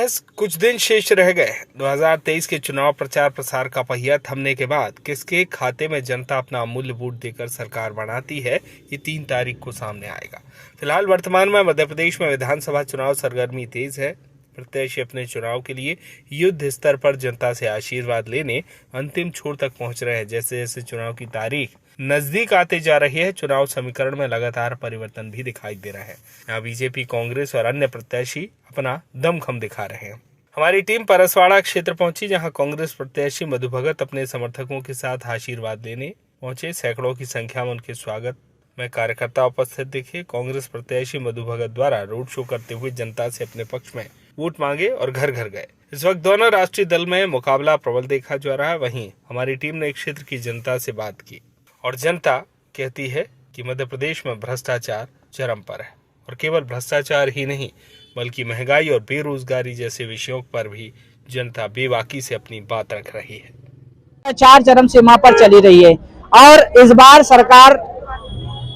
महज कुछ दिन शेष रह गए। 2023 के चुनाव प्रचार प्रसार का पहिया थमने के बाद किसके खाते में जनता अपना अमूल्य वोट देकर सरकार बनाती है, ये 3 तारीख को सामने आएगा। फिलहाल वर्तमान में मध्य प्रदेश में विधानसभा चुनाव सरगर्मी तेज है। प्रत्याशी अपने चुनाव के लिए युद्ध स्तर पर जनता से आशीर्वाद लेने अंतिम छोर तक पहुंच रहे हैं। जैसे जैसे चुनाव की तारीख नजदीक आते जा रही है, चुनाव समीकरण में लगातार परिवर्तन भी दिखाई दे रहा है। यहाँ बीजेपी, कांग्रेस और अन्य प्रत्याशी अपना दमखम दिखा रहे हैं। हमारी टीम परसवाड़ा क्षेत्र पहुंची, जहां कांग्रेस प्रत्याशी मधु भगत अपने समर्थकों के साथ आशीर्वाद लेने पहुंचे। सैकड़ों की संख्या में उनके स्वागत में कार्यकर्ता उपस्थित दिखे। कांग्रेस प्रत्याशी मधु भगत द्वारा रोड शो करते हुए जनता से अपने पक्ष में वोट मांगे और घर घर गए। इस वक्त दोनों राष्ट्रीय दल में मुकाबला प्रबल देखा जा रहा है। वहीं हमारी टीम ने क्षेत्र की जनता से बात की और जनता कहती है कि मध्य प्रदेश में भ्रष्टाचार चरम पर है, और केवल भ्रष्टाचार ही नहीं बल्कि महंगाई और बेरोजगारी जैसे विषयों पर भी जनता बेबाकी से अपनी बात रख रही है। 4 चरम सीमा पर चली रही है और इस बार सरकार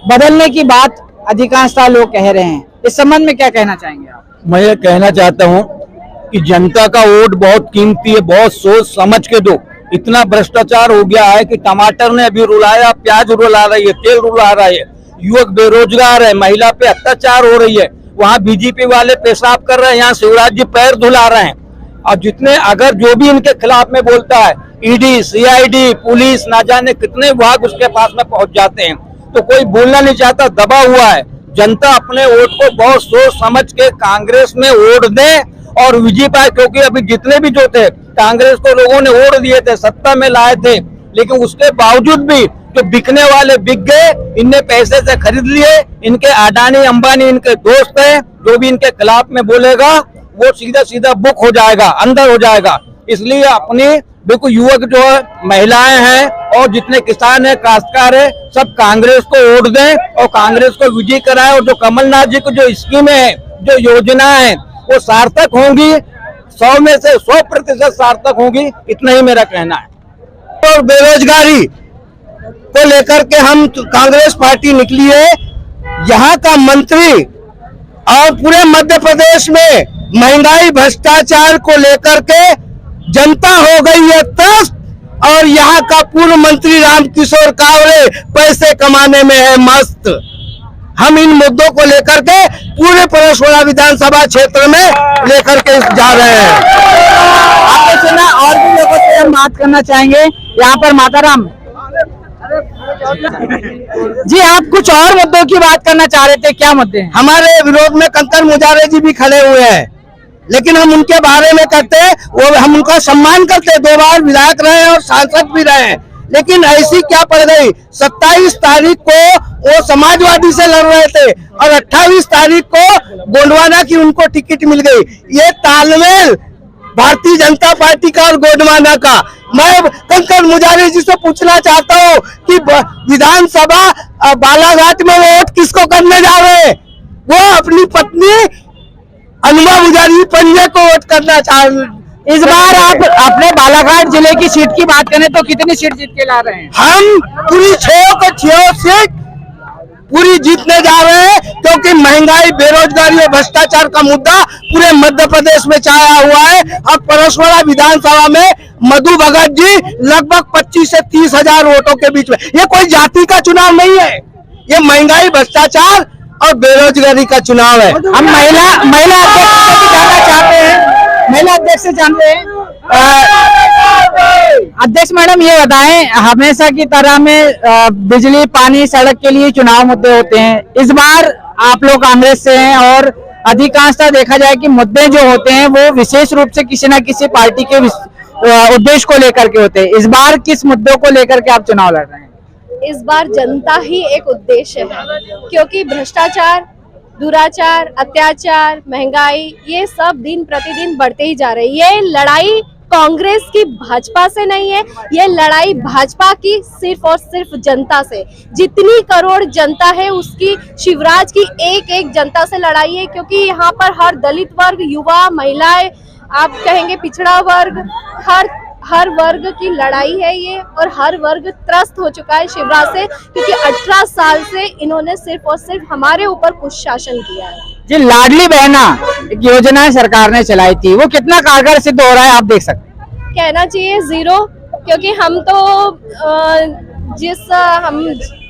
बदलने की बात अधिकांशतः लोग कह रहे हैं। इस संबंध में क्या कहना चाहेंगे आप? मैं ये कहना चाहता हूँ कि जनता का वोट बहुत कीमती है, बहुत सोच समझ के दो। इतना भ्रष्टाचार हो गया है कि टमाटर ने अभी रुलाया, प्याज रुला रही है, तेल रुला रहा है, युवक बेरोजगार है, महिला पे अत्याचार हो रही है। वहाँ बीजेपी वाले पेशाब कर रहे हैं, यहाँ शिवराज जी पैर धुला रहे हैं। और जितने अगर जो भी इनके खिलाफ में बोलता है, ईडी, सीआईडी, पुलिस, ना जाने कितने विभाग उसके पास में पहुंच जाते हैं, तो कोई बोलना नहीं चाहता, दबा हुआ है। जनता अपने वोट को बहुत सोच समझ के कांग्रेस में वोट दे और विजय पाए, क्योंकि अभी जितने भी जो थे कांग्रेस को लोगों ने वोट दिए थे, सत्ता में लाए थे, लेकिन उसके बावजूद भी जो बिकने वाले बिक गए, इनने पैसे से खरीद लिए। इनके अडानी अंबानी इनके दोस्त हैं, जो भी इनके खिलाफ में बोलेगा वो सीधा सीधा बुक हो जाएगा, अंदर हो जाएगा। इसलिए अपनी बिल्कुल युवक जो है, महिलाएं हैं और जितने किसान हैं, काश्तकार है, सब कांग्रेस को वोट दें और कांग्रेस को विजय कराएं। और जो कमलनाथ जी को जो स्कीमें हैं, जो योजना है, वो सार्थक होंगी, 100 में से 100% सार्थक होंगी। इतना ही मेरा कहना है। और बेरोजगारी को लेकर के हम कांग्रेस पार्टी निकली है। यहाँ का मंत्री और पूरे मध्य प्रदेश में महंगाई, भ्रष्टाचार को लेकर के जनता हो गई है त्रस्त, और यहाँ का पूर्व मंत्री रामकिशोर कावरे पैसे कमाने में है मस्त। हम इन मुद्दों को लेकर के पूरे परसवाड़ा विधानसभा क्षेत्र में लेकर के जा रहे हैं। आपने सुना, और भी लोगों से हम बात करना चाहेंगे। यहाँ पर माताराम जी, आप कुछ और मुद्दों की बात करना चाह रहे थे, क्या मुद्दे हैं? हमारे विरोध में कंकर मुजारे जी भी खड़े हुए हैं, लेकिन हम उनके बारे में करते हैं, वो हम उनका सम्मान करते हैं। 2 बार विधायक रहे और सांसद भी रहे, लेकिन ऐसी क्या पड़ गई, 27 तारीख को वो समाजवादी से लड़ रहे थे और 28 तारीख को गोंडवाना की उनको टिकट मिल गई। ये तालमेल भारतीय जनता पार्टी का और गोंडवाना का। मैं कंकर मुजारे जी से पूछना चाहता हूँ कि विधानसभा बालाघाट में वोट किसको करने जा रहे हैं? वो अपनी पत्नी अनुमा मुजारी पंजे को वोट करना चाह रहे हैं। इस बार आप अपने बालाघाट जिले की सीट की बात करें तो कितनी सीट जीत के ला रहे हैं? हम पूरी 6 सीट पूरी जीतने जा रहे हैं, क्योंकि महंगाई, बेरोजगारी और भ्रष्टाचार का मुद्दा पूरे मध्य प्रदेश में छाया हुआ है। और परसवाड़ा विधानसभा में मधु भगत जी लगभग 25 से 30 हजार वोटों के बीच में। ये कोई जाति का चुनाव नहीं है, ये महंगाई, भ्रष्टाचार और बेरोजगारी का चुनाव है। हम महिला अध्यक्ष से जानना चाहते हैं, महिला अध्यक्ष से जानते हैं। अध्यक्ष मैडम, ये बताएं, हमेशा की तरह में बिजली, पानी, सड़क के लिए चुनाव मुद्दे होते हैं। इस बार आप लोग कांग्रेस से हैं और अधिकांशतः देखा जाए कि मुद्दे जो होते हैं वो विशेष रूप से किसी न किसी पार्टी के उद्देश्य को लेकर के होते हैं। इस बार किस मुद्दों को लेकर के आप चुनाव लड़ रहे हैं? इस बार जनता ही एक उद्देश्य है, क्योंकि भ्रष्टाचार, दुराचार, अत्याचार, महंगाई, ये सब दिन प्रतिदिन बढ़ते ही जा रही है। ये लड़ाई कांग्रेस की भाजपा से नहीं है, ये लड़ाई भाजपा की सिर्फ और सिर्फ जनता से। जितनी करोड़ जनता है उसकी शिवराज की एक एक जनता से लड़ाई है, क्योंकि यहाँ पर हर दलित वर्ग, युवा, महिलाएं, आप कहेंगे पिछड़ा वर्ग, हर वर्ग की लड़ाई है ये। और हर वर्ग त्रस्त हो चुका है शिवराज से, क्योंकि 18 साल से इन्होंने सिर्फ और सिर्फ हमारे ऊपर कुशासन किया है। जी, लाडली बहना एक योजना सरकार ने चलाई थी, वो कितना कारगर सिद्ध हो रहा है आप देख सकते हैं। कहना चाहिए जीरो, क्योंकि हम तो हम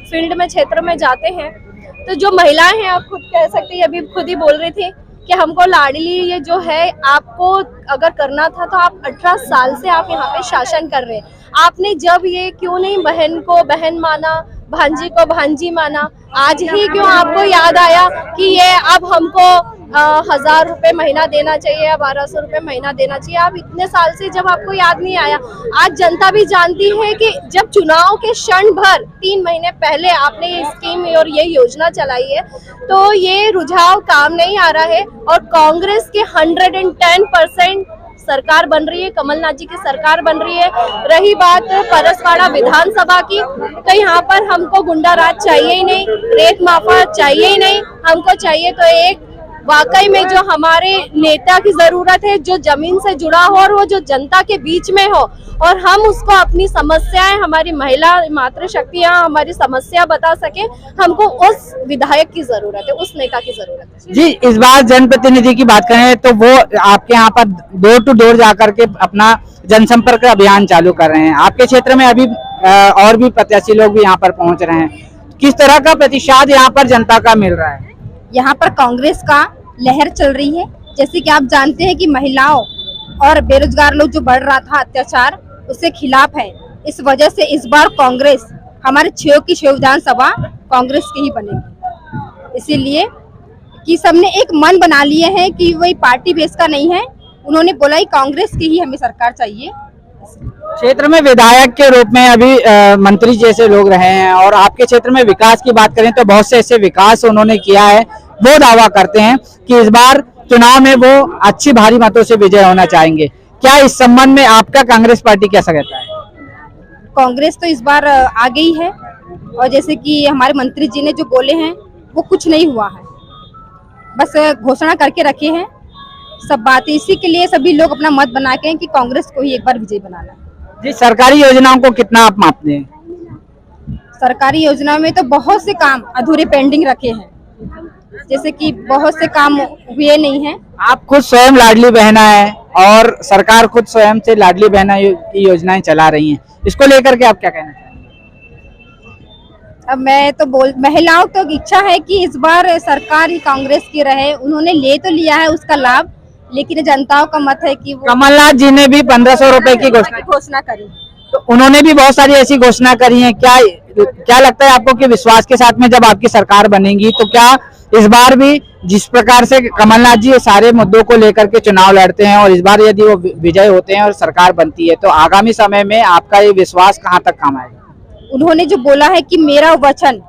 फील्ड में क्षेत्र में जाते हैं तो जो महिलाएं हैं, आप खुद कह सकते हैं, अभी खुद ही बोल रही थी कि हमको लाडली ये जो है, आपको अगर करना था तो आप 18 साल से आप यहाँ पे शासन कर रहे हैं, आपने जब ये क्यों नहीं बहन को बहन माना, भांजी को भांजी माना, आज ही क्यों आपको याद आया कि ये अब हमको 1000 रुपए महीना देना चाहिए या 1200 रुपए महीना देना चाहिए। आप इतने साल से जब आपको याद नहीं आया, आज जनता भी जानती है कि जब चुनाव के क्षण भर 3 महीने पहले आपने ये स्कीम और ये योजना चलाई है, तो ये रुझाव काम नहीं आ रहा है और कांग्रेस के 110% सरकार बन रही है, कमलनाथ जी की सरकार बन रही है। रही बात परसवाड़ा विधानसभा की, तो यहाँ पर हमको गुंडा राज चाहिए ही नहीं, रेत माफिया चाहिए ही नहीं, हमको चाहिए तो एक वाकई में जो हमारे नेता की जरूरत है, जो जमीन से जुड़ा हो और वो जो जनता के बीच में हो, और हम उसको अपनी समस्याएं, हमारी महिला मातृशक्तियां हमारी समस्या बता सके, हमको उस विधायक की जरूरत है, उस नेता की जरूरत है। जी, इस बार जनप्रतिनिधि की बात करें तो वो आपके यहाँ पर डोर टू डोर जाकर के अपना जनसंपर्क अभियान चालू कर रहे हैं। आपके क्षेत्र में अभी और भी प्रत्याशी लोग भी यहाँ पर पहुंच रहे हैं, किस तरह का प्रतिसाद यहाँ पर जनता का मिल रहा है? यहाँ पर कांग्रेस का लहर चल रही है। जैसे कि आप जानते हैं कि महिलाओं और बेरोजगार लोग जो बढ़ रहा था अत्याचार, उसके खिलाफ है। इस वजह से इस बार कांग्रेस, हमारे 6 की 6 विधानसभा कांग्रेस की ही बनेगी। इसीलिए कि सबने एक मन बना लिए हैं कि वही पार्टी बेस का नहीं है, उन्होंने बोला कि कांग्रेस की ही हमें सरकार चाहिए। क्षेत्र में विधायक के रूप में अभी मंत्री जैसे लोग रहे हैं, और आपके क्षेत्र में विकास की बात करें तो बहुत से ऐसे विकास उन्होंने किया है। वो दावा करते हैं कि इस बार चुनाव में वो अच्छी भारी मतों से विजय होना चाहेंगे। क्या इस संबंध में आपका कांग्रेस पार्टी कैसा कहता है? कांग्रेस तो इस बार आ गई है, और जैसे कि हमारे मंत्री जी ने जो बोले हैं वो कुछ नहीं हुआ है, बस घोषणा करके रखे हैं सब बातें। इसी के लिए सभी लोग अपना मत बना के हैं कि कांग्रेस को ही एक बार विजय बनाना है। जी, सरकारी योजनाओं को कितना आप मापते हैं? सरकारी योजना में तो बहुत से काम अधूरे पेंडिंग रखे हैं, जैसे कि बहुत से काम हुए नहीं हैं। आप खुद स्वयं लाडली बहना है और सरकार खुद स्वयं से लाडली बहना की योजनाएं चला रही हैं, इसको लेकर के आप क्या कहना चाहेंगे? अब मैं तो महिलाओं तो इच्छा है कि इस बार सरकार ही कांग्रेस की रहे। उन्होंने ले तो लिया है उसका लाभ, लेकिन जनताओं का मत है कि वो कमलनाथ जी ने भी 1500 रुपए की घोषणा करी, तो उन्होंने भी बहुत सारी ऐसी घोषणा करी है। क्या लगता है आपको कि विश्वास के साथ में जब आपकी सरकार बनेगी तो क्या इस बार भी जिस प्रकार से कमलनाथ जी सारे मुद्दों को लेकर के चुनाव लड़ते हैं और इस बार यदि वो विजय होते हैं और सरकार बनती है, तो आगामी समय में आपका ये विश्वास कहाँ तक काम आएगा? उन्होंने जो बोला है कि मेरा वचन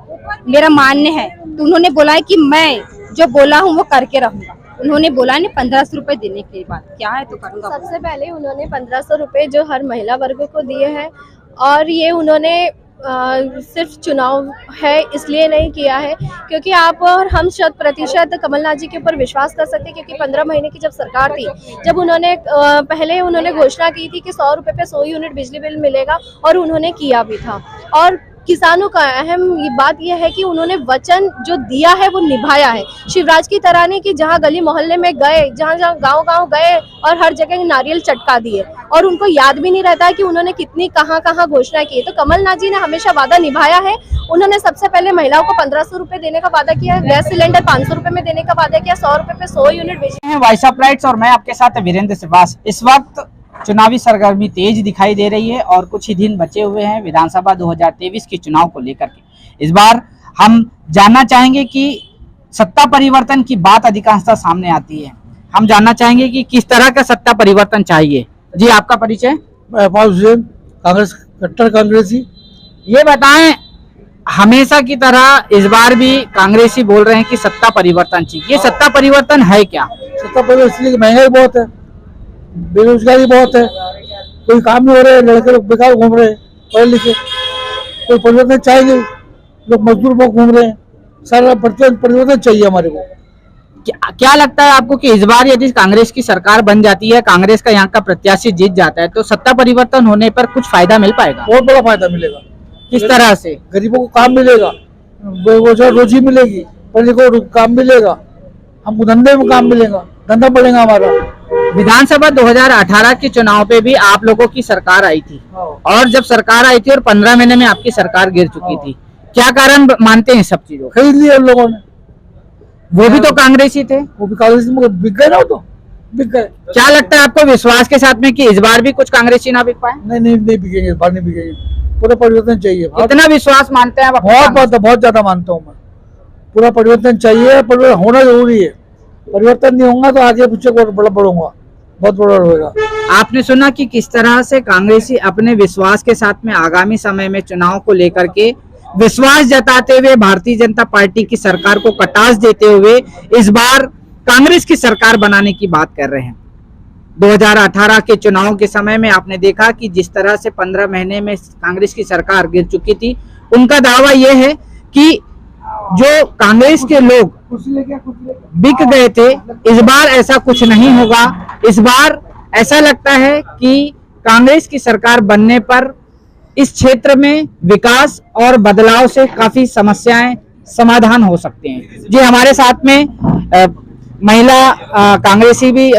मेरा मान्य है, तो उन्होंने बोला है कि मैं जो बोला हूँ वो करके रहूंगा। उन्होंने बोला है 1500 रुपए देने के बाद क्या है तो करूंगा। सबसे पहले उन्होंने 1500 रुपए जो हर महिला वर्ग को दिए हैं, और ये उन्होंने सिर्फ चुनाव है इसलिए नहीं किया है, क्योंकि आप और हम 100% कमलनाथ जी के ऊपर विश्वास कर सकते हैं, क्योंकि 15 महीने की जब सरकार थी, जब उन्होंने पहले उन्होंने घोषणा की थी कि 100 रुपए पे 100 यूनिट बिजली बिल मिलेगा, और उन्होंने किया भी था। और किसानों का अहम बात यह है कि उन्होंने वचन जो दिया है वो निभाया है। शिवराज की तरह नहीं कि जहां गली मोहल्ले में गए, जहां जहां गांव-गांव गए और हर जगह नारियल चटका दिए, और उनको याद भी नहीं रहता है कि उन्होंने कितनी कहां-कहां घोषणा की है। तो कमलनाथ जी ने हमेशा वादा निभाया है। उन्होंने सबसे पहले महिलाओं को 1500 रुपए देने का वादा किया, गैस सिलेंडर 500 रुपए में देने का वादा किया, 100 रुपए पे 100 यूनिट बिजली। वॉइस ऑफ राइट्स और मैं आपके साथ वीरेंद्र श्रीवास। इस वक्त चुनावी सरगर्मी तेज दिखाई दे रही है और कुछ ही दिन बचे हुए हैं विधानसभा 2023 के चुनाव को लेकर के। इस बार हम जानना चाहेंगे कि सत्ता परिवर्तन की बात अधिकांशतः सामने आती है। हम जानना चाहेंगे कि किस तरह का सत्ता परिवर्तन चाहिए। जी, आपका परिचय? कांग्रेस, कट्टर कांग्रेसी। ये बताएं, हमेशा की तरह इस बार भी कांग्रेसी बोल रहे हैं कि सत्ता परिवर्तन चाहिए। ये सत्ता परिवर्तन है क्या? सत्ता परिवर्तन इसलिए महंगाई बहुत है, बेरोजगारी बहुत है, कोई काम नहीं हो रहे, लड़के लोग बेकार घूम रहे हैं पढ़े लिखे, कोई परिवर्तन चाहेंगे, लोग मजदूर लोग घूम रहे हैं। सारा परिवर्तन चाहिए हमारे को। क्या लगता है आपको कि इस बार यदि कांग्रेस की सरकार बन जाती है, कांग्रेस का यहाँ का प्रत्याशी जीत जाता है, तो सत्ता परिवर्तन होने पर कुछ फायदा मिल पाएगा? बहुत बड़ा फायदा मिलेगा। किस तरह से? गरीबों को काम मिलेगा, रोजी मिलेगी, पढ़ने को काम मिलेगा, हमको धंधे में काम मिलेगा, धंधा बढ़ेगा हमारा। विधानसभा 2018 के चुनाव पे भी आप लोगों की सरकार आई थी और जब सरकार आई थी और 15 महीने में आपकी सरकार गिर चुकी थी, क्या कारण मानते हैं सब चीजों? खरीद लिए उन लोगों ने, वो भी तो कांग्रेसी थे। वो भी कांग्रेस में बिक गए ना, वो तो बिक गए। क्या लगता है आपको विश्वास के साथ में कि इस बार भी कुछ कांग्रेसी ना बिक पाए? नहीं बिकेंगे, बाहर नहीं बिकेंगे। पूरा परिवर्तन चाहिए। कितना विश्वास मानते हैं आप? बहुत ज्यादा मानता हूँ मैं। पूरा परिवर्तन चाहिए, परिवर्तन होना जरूरी है। परिवर्तन नहीं होगा तो आगे पीछे बढ़ूंगा, बहुत बड़ा होगा। आपने सुना कि किस तरह से कांग्रेसी अपने विश्वास के साथ में आगामी समय में चुनाव को लेकर के विश्वास जताते हुए भारतीय जनता पार्टी की सरकार को कटास देते हुए इस बार कांग्रेस की सरकार बनाने की बात कर रहे हैं। 2018 के चुनाव के समय में आपने देखा कि जिस तरह से 15 महीने में कांग्रेस की सरकार गिर चुकी थी, उनका दावा यह है कि जो कांग्रेस के लोग बिक गए थे, इस बार ऐसा कुछ नहीं होगा। इस बार ऐसा लगता है कि कांग्रेस की सरकार बनने पर इस क्षेत्र में विकास और बदलाव से काफी समस्याएं समाधान हो सकते हैं। जी, हमारे साथ में महिला कांग्रेसी भी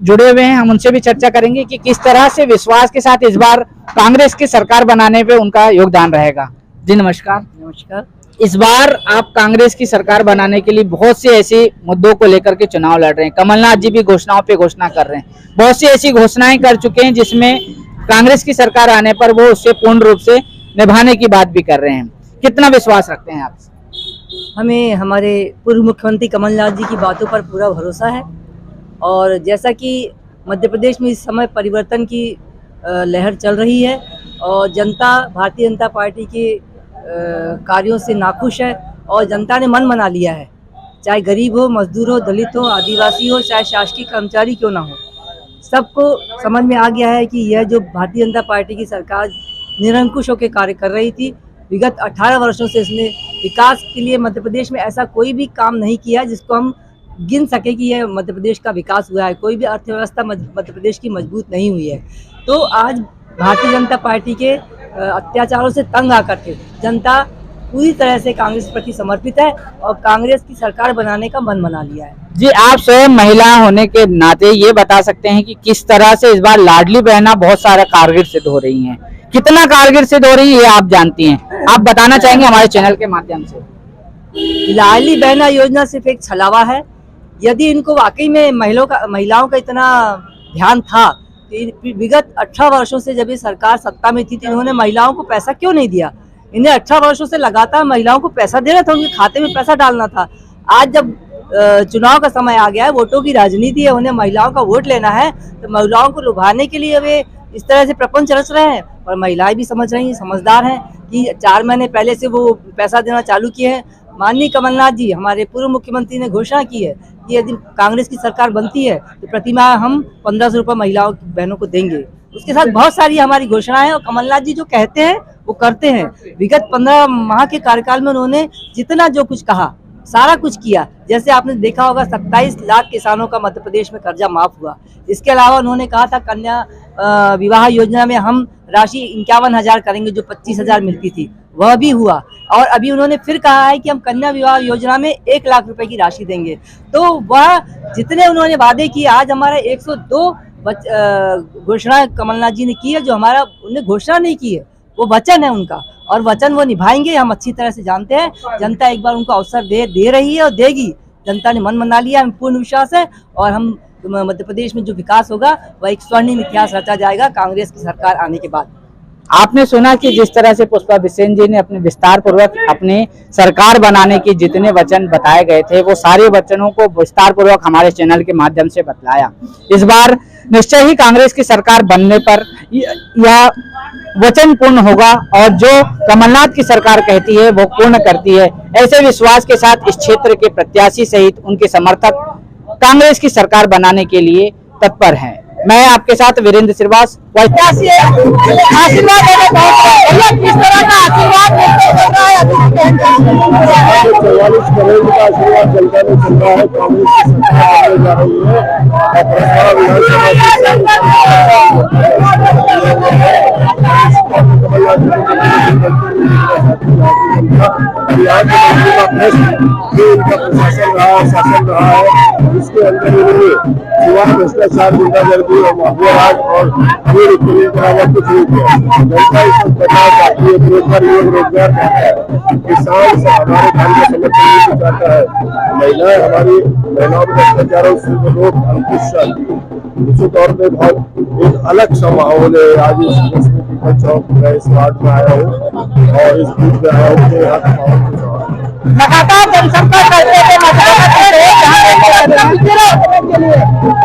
जुड़े हुए हैं, हम उनसे भी चर्चा करेंगे कि किस तरह से विश्वास के साथ इस बार कांग्रेस की सरकार बनाने पे उनका योगदान रहेगा। जी नमस्कार। नमस्कार। इस बार आप कांग्रेस की सरकार बनाने के लिए बहुत से ऐसे मुद्दों को लेकर के चुनाव लड़ रहे हैं। कमलनाथ जी भी घोषणाओं पे घोषणा कर रहे हैं, बहुत सी ऐसी घोषणाएं कर चुके हैं जिसमें कांग्रेस की सरकार आने पर वो उससे पूर्ण रूप से निभाने की बात भी कर रहे हैं। कितना विश्वास रखते हैं आप? हमें हमारे पूर्व मुख्यमंत्री कमलनाथ जी की बातों पर पूरा भरोसा है और जैसा कि मध्य प्रदेश में इस समय परिवर्तन की लहर चल रही है और जनता भारतीय जनता पार्टी के कार्यों से नाखुश है और जनता ने मन बना लिया है। चाहे गरीब हो, मजदूर हो, दलित हो, आदिवासी हो, चाहे शासकीय कर्मचारी क्यों ना हो, सबको समझ में आ गया है कि यह जो भारतीय जनता पार्टी की सरकार निरंकुश होकर कार्य कर रही थी, विगत 18 वर्षों से इसने विकास के लिए मध्य प्रदेश में ऐसा कोई भी काम नहीं किया जिसको हम गिन सके कि यह मध्य प्रदेश का विकास हुआ है। कोई भी अर्थव्यवस्था मध्य प्रदेश की मजबूत नहीं हुई है। तो आज भारतीय जनता पार्टी के अत्याचारों से तंग आकर के जनता पूरी तरह से कांग्रेस के प्रति समर्पित है और कांग्रेस की सरकार बनाने का मन बना लिया है। जी, आप स्वयं महिला होने के नाते ये बता सकते हैं कि किस तरह से इस बार लाडली बहना बहुत सारा कारगर सिद्ध हो रही हैं? कितना कारगर सिद्ध हो रही है ये आप जानती हैं, आप बताना चाहेंगे हमारे चैनल के माध्यम से? लाडली बहना योजना सिर्फ एक छलावा है। यदि इनको वाकई में महिलाओं का इतना ध्यान था तो विगत 18 वर्षों से जब ये सरकार सत्ता में थी तो इन्होंने महिलाओं को पैसा क्यों नहीं दिया? इन्हें 18 वर्षों से लगातार महिलाओं को पैसा देना था, उनके खाते में पैसा डालना था। आज जब चुनाव का समय आ गया है, वोटों की राजनीति है, उन्हें महिलाओं का वोट लेना है, तो महिलाओं को लुभाने के लिए वे इस तरह से प्रपंच रच रहे हैं। और महिलाएं भी समझ रही हैं, समझदार हैं कि 4 महीने पहले से वो पैसा देना चालू किए हैं। माननीय कमलनाथ जी, हमारे पूर्व मुख्यमंत्री ने घोषणा की है कि यदि कांग्रेस की सरकार बनती है तो प्रतिमाह हम 1500 रुपये महिलाओं बहनों को देंगे। उसके साथ बहुत सारी हमारी घोषणाएं हैं और कमलनाथ जी जो कहते हैं वो करते हैं। विगत 15 माह के कार्यकाल में उन्होंने जितना जो कुछ कहा सारा कुछ किया। जैसे आपने देखा होगा 27 लाख किसानों का मध्य प्रदेश में कर्जा माफ हुआ। इसके अलावा उन्होंने कहा था कन्या विवाह योजना में हम राशि 51,000 करेंगे, जो 25,000 मिलती थी वह भी हुआ। और अभी उन्होंने फिर कहा है कि हम कन्या विवाह योजना में 1 लाख रुपए की राशि देंगे। तो वह जितने उन्होंने वादे किए, आज हमारे 102 घोषणा कमलनाथ जी ने की है। जो हमारा उन्हें घोषणा नहीं की है वो वचन है उनका, और वचन वो निभाएंगे, हम अच्छी तरह से जानते हैं। जनता एक बार उनको अवसर दे रही है और देगी। जनता ने मन बना लिया, हमें पूर्ण विश्वास है और हम मध्य प्रदेश में जो विकास होगा वह एक स्वर्णिम इतिहास रचा जाएगा कांग्रेस की सरकार आने के बाद। आपने सुना कि जिस तरह से पुष्पा बिसेन जी ने अपने विस्तार पूर्वक अपने सरकार बनाने की जितने वचन बताए गए थे वो सारे वचनों को विस्तार पूर्वक हमारे चैनल के माध्यम से बतलाया। इस बार निश्चय ही कांग्रेस की सरकार बनने पर यह वचन पूर्ण होगा और जो कमलनाथ की सरकार कहती है वो पूर्ण करती है। ऐसे विश्वास के साथ इस क्षेत्र के प्रत्याशी सहित उनके समर्थक कांग्रेस की सरकार बनाने के लिए तत्पर हैं। मैं आपके साथ वीरेंद्र श्रीवास, आशीर्वाद देने किस तरह का आशीर्वाद है? 44 करोड़ का आशीर्वाद जनता ने चल रहा है। कांग्रेस की सरकार जा रही है और यहाँ के मंत्री का प्रश्न जो इनका प्रशासन रहा है, शासन रहा है, इसके अंदर इन्होंने सिवाय भ्रष्टाचार, गुंडागर्दी और माफियाराज और अमीर उत्पीड़न के अलावा कुछ नहीं किया। जनता इस वक्त बदलाव चाहती है, बेरोजगार युवक रोजगार चाहता है, किसान से हमारे काम का समर्थन नहीं चाहता है, महिलाएं हमारी महिलाओं के अत्याचारों से लोग अंकुश निश्चित तौर पे बहुत एक अलग सा माहौल है। आज इस चौक में इस वार्ड में आया हूँ और इस बूथ में आया हूँ, यहाँ का माहौल कुछ और लगातार जनसंपर्क करते थे,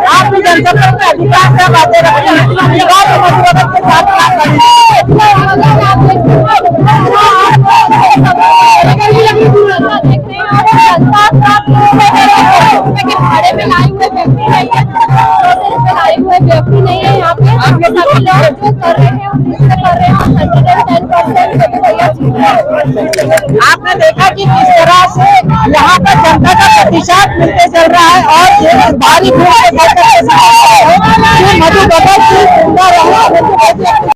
आप भी जनसंपर्क में अधिकार से बातें रखते हैं, के साथ भाड़े में लाए हुए व्यक्ति नहीं है यहाँ पे। सभी लोग जो कर रहे हैं आपने देखा कि किस तरह से यहाँ पर जनता का प्रतिशत मिलते चल रहा है और ये भारी भीड़ के मधु बगल से